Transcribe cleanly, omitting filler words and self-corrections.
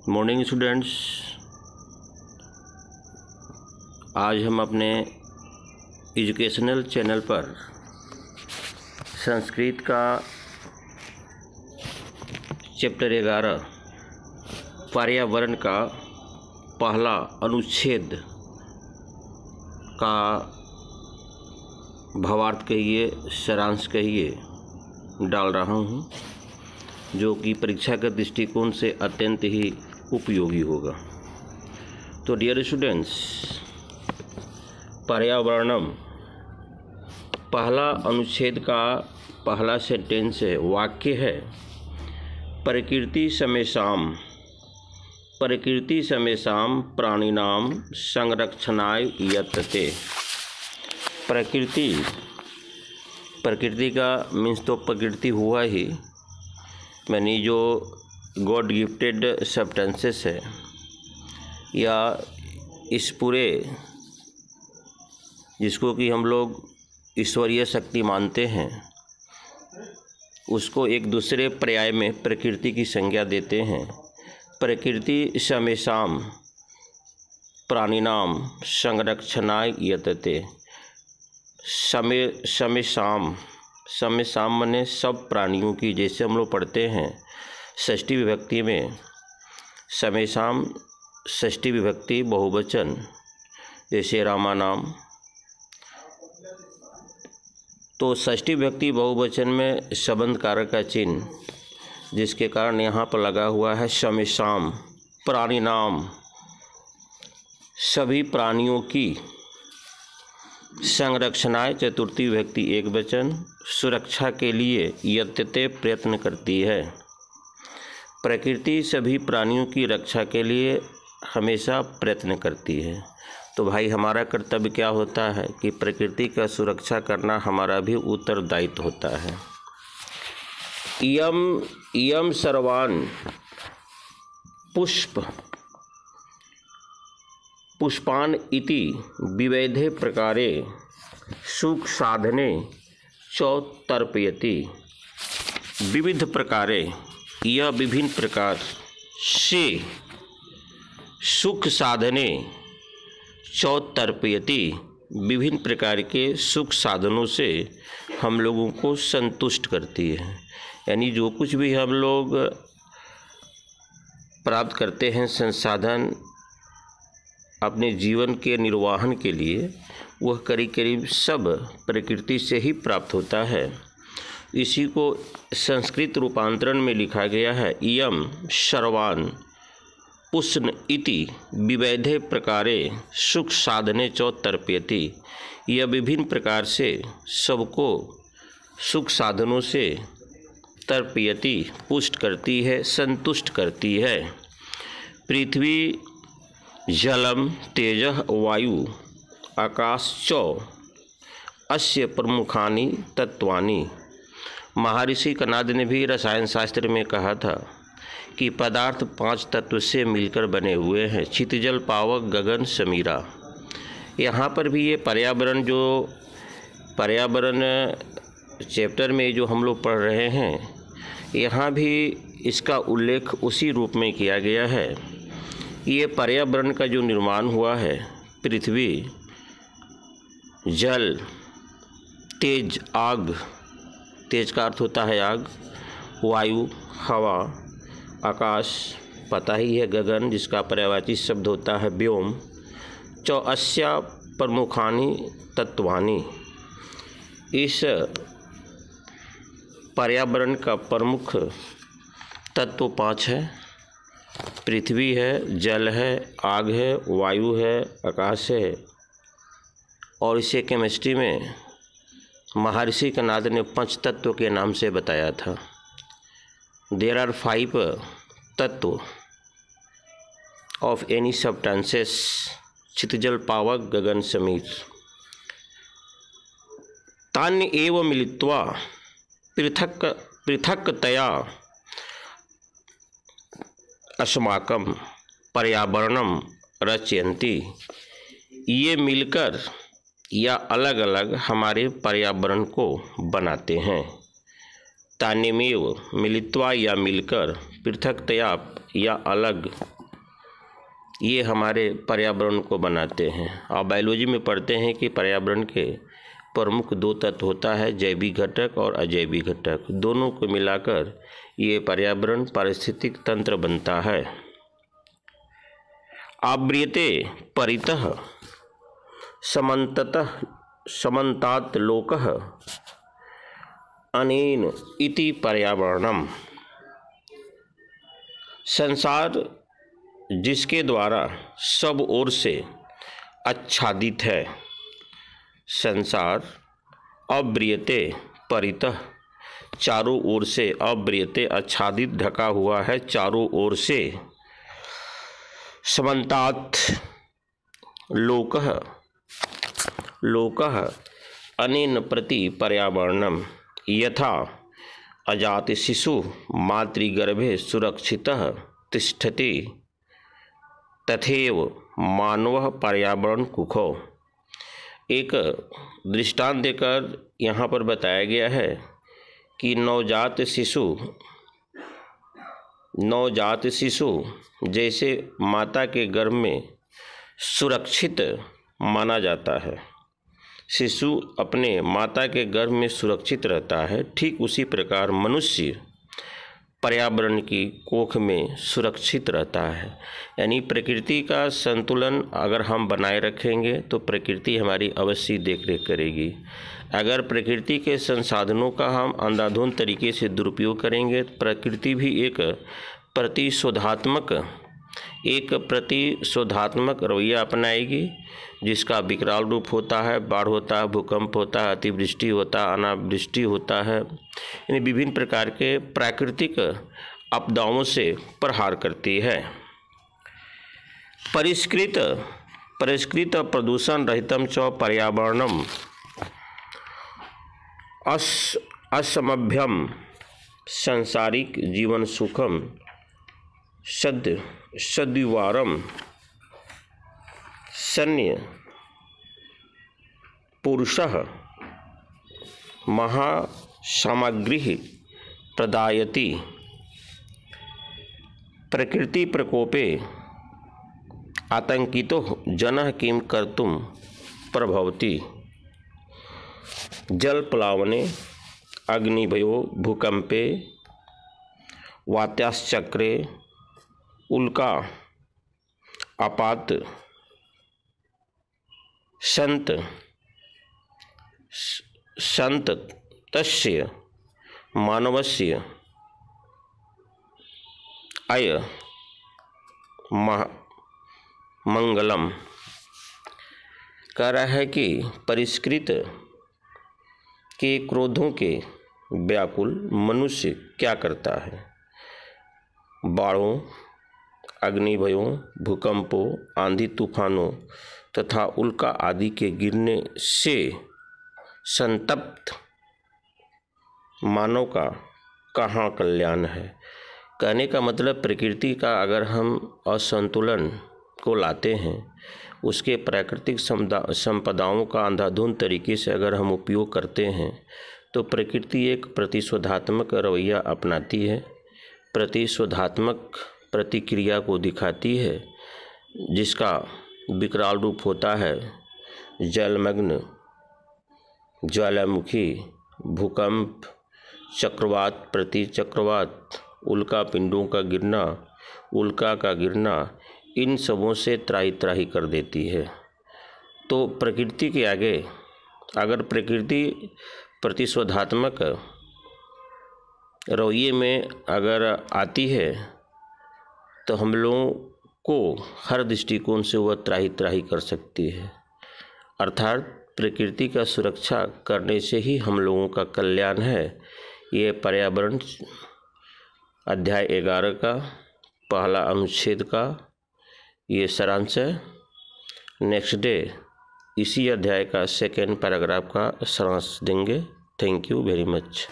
Morning students, आज हम अपने एजुकेशनल चैनल पर संस्कृत का चैप्टर 11 पर्यावरण का पहला अनुच्छेद का भावार्थ कहिए, सारांश कहिए डाल रहा हूँ, जो कि परीक्षा के दृष्टिकोण से अत्यंत ही उपयोगी होगा। तो डियर स्टूडेंट्स, पर्यावरणम पहला अनुच्छेद का पहला सेंटेंस है, वाक्य है प्रकृति समेषाम प्राणिनाम संरक्षणाय यतते। प्रकृति का मीन्स तो प्रकृति हुआ ही, यानी जो गॉड गिफ्टेड सब्सटेंसेस है या इस पूरे जिसको कि हम लोग ईश्वरीय शक्ति मानते हैं, उसको एक दूसरे पर्याय में प्रकृति की संज्ञा देते हैं। प्रकृति समेषाम प्राणिनाम संरक्षणाय यतते। समेषाम माने सब प्राणियों की, जैसे हम लोग पढ़ते हैं षष्ठी विभक्ति में समेषाम, षष्ठी विभक्ति बहुवचन, जैसे रामानाम। तो षष्ठी विभक्ति बहुवचन में संबंध कारक का चिन्ह, जिसके कारण यहाँ पर लगा हुआ है समेषाम प्राणिनाम, सभी प्राणियों की, संरक्षणाय चतुर्थी विभक्ति एक वचन, सुरक्षा के लिए यतते प्रयत्न करती है। प्रकृति सभी प्राणियों की रक्षा के लिए हमेशा प्रयत्न करती है। तो भाई हमारा कर्तव्य क्या होता है कि प्रकृति का सुरक्षा करना हमारा भी उत्तरदायित्व होता है। इयम सर्वान् पुष्पान इति विविधे प्रकारे सुख साधने च तर्पयति। विविध प्रकारे, यह विभिन्न प्रकार से सुख साधने च तर्पयति, विभिन्न प्रकार के सुख साधनों से हम लोगों को संतुष्ट करती है। यानी जो कुछ भी हम लोग प्राप्त करते हैं संसाधन अपने जीवन के निर्वाहन के लिए, वह करीब सब प्रकृति से ही प्राप्त होता है। इसी को संस्कृत रूपांतरण में लिखा गया है, इयम सर्वान् पुष्ण इति विविधे प्रकारे सुख साधने च तर्पयति। यह विभिन्न प्रकार से सबको सुख साधनों से तर्पयति पुष्ट करती है, संतुष्ट करती है। पृथ्वी जलम तेजः वायु आकाश च अस्य प्रमुखानि तत्वानि। महर्षि कणाद ने भी रसायन शास्त्र में कहा था कि पदार्थ 5 तत्व से मिलकर बने हुए हैं, क्षितिजल पावक गगन समीरा। यहाँ पर भी ये पर्यावरण चैप्टर में जो हम लोग पढ़ रहे हैं, यहाँ भी इसका उल्लेख उसी रूप में किया गया है। ये पर्यावरण का जो निर्माण हुआ है, पृथ्वी, जल, तेज, आग, तेज का अर्थ होता है आग, वायु, हवा, आकाश, पता ही है, गगन जिसका पर्यायवाची शब्द होता है व्योम, च अस्या प्रमुखानि तत्वानि। इस पर्यावरण का प्रमुख तत्व 5 है। पृथ्वी है, जल है, आग है, वायु है, आकाश है। और इसे केमिस्ट्री में महर्षि कणाद ने 5 तत्व के नाम से बताया था। देयर आर 5 तत्व ऑफ एनी सब्सटेंसेस, क्षितिजल पावक गगन समीर। तान्य एव मिलित्वा पृथक्तया अस्माकं पर्यावरणम रचयन्ति। ये मिलकर या अलग अलग हमारे पर्यावरण को बनाते हैं। तान्यमेव मिलित्वा या मिलकर, पृथक्तया या अलग, ये हमारे पर्यावरण को बनाते हैं। आप बायोलॉजी में पढ़ते हैं कि पर्यावरण के प्रमुख दो तत्व होता है, जैविक घटक और अजैविक घटक। दोनों को मिलाकर ये पर्यावरण पारिस्थितिक तंत्र बनता है। आव्रियते परितः समन्तात लोकः अनेन इति पर्यावरणम। संसार जिसके द्वारा सब ओर से आच्छादित है। संसार अव्रियते परितः, चारों ओर से, अव्रियते आच्छादित, ढका हुआ है चारों ओर से। समन्तात लोकः, लोकः अनेन प्रति पर्यावरणम यथा अजात शिशु मातृगर्भे सुरक्षितः तिष्ठति तथैव मानवः पर्यावरण कुखो। एक दृष्टांत देकर यहाँ पर बताया गया है कि नवजात शिशु जैसे माता के गर्भ में सुरक्षित माना जाता है, शिशु अपने माता के गर्भ में सुरक्षित रहता है, ठीक उसी प्रकार मनुष्य पर्यावरण की कोख में सुरक्षित रहता है। यानी प्रकृति का संतुलन अगर हम बनाए रखेंगे तो प्रकृति हमारी अवश्य देखरेख करेगी। अगर प्रकृति के संसाधनों का हम अंधाधुंध तरीके से दुरुपयोग करेंगे, प्रकृति भी एक प्रतिशोधात्मक रवैया अपनाएगी, जिसका विकराल रूप होता है, बाढ़ होता है, भूकंप होता है, अतिवृष्टि होता है, अनावृष्टि होता है। यानी विभिन्न प्रकार के प्राकृतिक आपदाओं से प्रहार करती है। परिष्कृत प्रदूषण रहितम च पर्यावरणम असमभ्यम सांसारिक जीवन सुखम सद्विवारम सन्य पुरुषः महासामग्री प्रदायति प्रकृति प्रकोपे आतंकितो जनः किं कर्तुं प्रभवति जलप्लावने अग्निभयो भूकंपे वात्याश्चक्रे उल्का आपात संत तस्य मानवस्य अय मंगलम। कह रहा है कि परिष्कृत के क्रोधों के व्याकुल मनुष्य क्या करता है, बाढ़ों, अग्निभयों, भूकंपों, आंधी तूफानों तथा उल्का आदि के गिरने से संतप्त मानव का कहाँ कल्याण है। कहने का मतलब प्रकृति का अगर हम असंतुलन को लाते हैं, उसके प्राकृतिक संपदाओं का अंधाधुंध तरीके से अगर हम उपयोग करते हैं, तो प्रकृति एक प्रतिशोधात्मक रवैया अपनाती है, प्रतिशोधात्मक प्रतिक्रिया को दिखाती है, जिसका विकराल रूप होता है जलमग्न, ज्वालामुखी, भूकंप, चक्रवात प्रति चक्रवात, उल्का पिंडों का गिरना, उल्का का गिरना, इन सबों से त्राही त्राही कर देती है। तो प्रकृति के आगे अगर प्रकृति प्रतिशोधात्मक रवैये में अगर आती है, तो हम लोगों को हर दृष्टिकोण से वह त्राही त्राही कर सकती है। अर्थात प्रकृति का सुरक्षा करने से ही हम लोगों का कल्याण है। ये पर्यावरण अध्याय 11 का पहला अनुच्छेद का ये सारांश है। नेक्स्ट डे इसी अध्याय का सेकेंड पैराग्राफ का सारांश देंगे। Thank you very much.